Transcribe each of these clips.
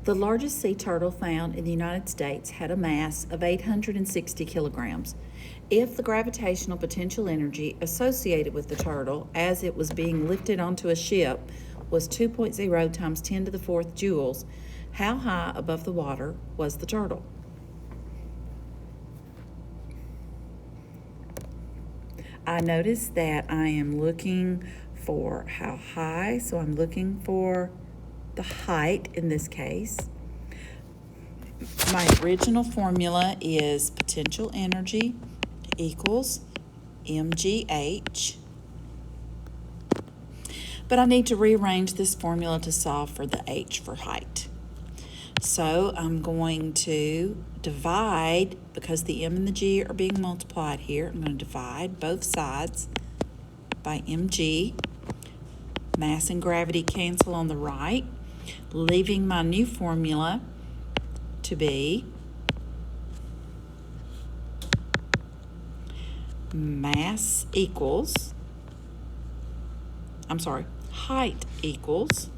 The largest sea turtle found in the United States had a mass of 860 kilograms. If the gravitational potential energy associated with the turtle as it was being lifted onto a ship was 2.0 times 10 to the fourth joules, how high above the water was the turtle? I notice that I am looking for how high, so I'm looking for the height in this case. My original formula is potential energy equals mgh. But I need to rearrange this formula to solve for the h for height. So I'm going to divide, because the m and the g are being multiplied here, I'm going to divide both sides by mg. Mass and gravity cancel on the right, leaving my new formula to be height equals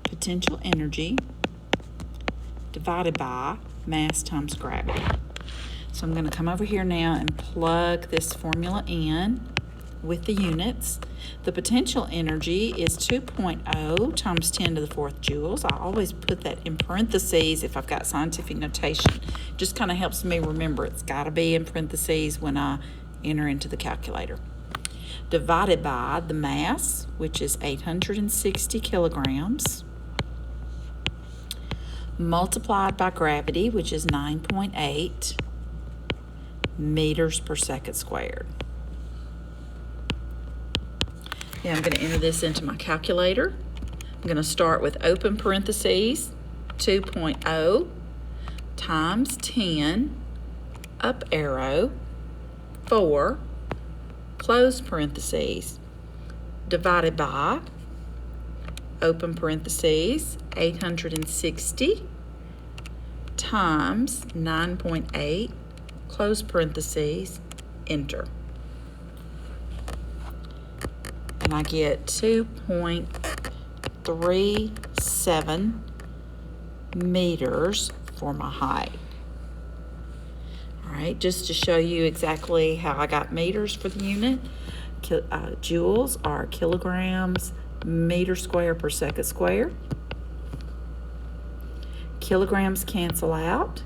potential energy divided by mass times gravity. So I'm going to come over here now and plug this formula in with the units. The potential energy is 2.0 times 10 to the fourth joules. I always put that in parentheses if I've got scientific notation. Just kind of helps me remember it's got to be in parentheses when I enter into the calculator. Divided by the mass, which is 860 kilograms, multiplied by gravity, which is 9.8 meters per second squared. Now I'm going to enter this into my calculator. I'm going to start with open parentheses, 2.0 times 10, up arrow, 4, close parentheses, divided by, open parentheses, 860 times 9.8, close parentheses, enter. And I get 2.37 meters for my height. All right, just to show you exactly how I got meters for the unit, joules are kilograms meter square per second square. Kilograms cancel out.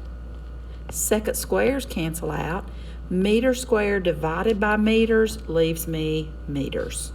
Second squares cancel out. Meter square divided by meters leaves me meters.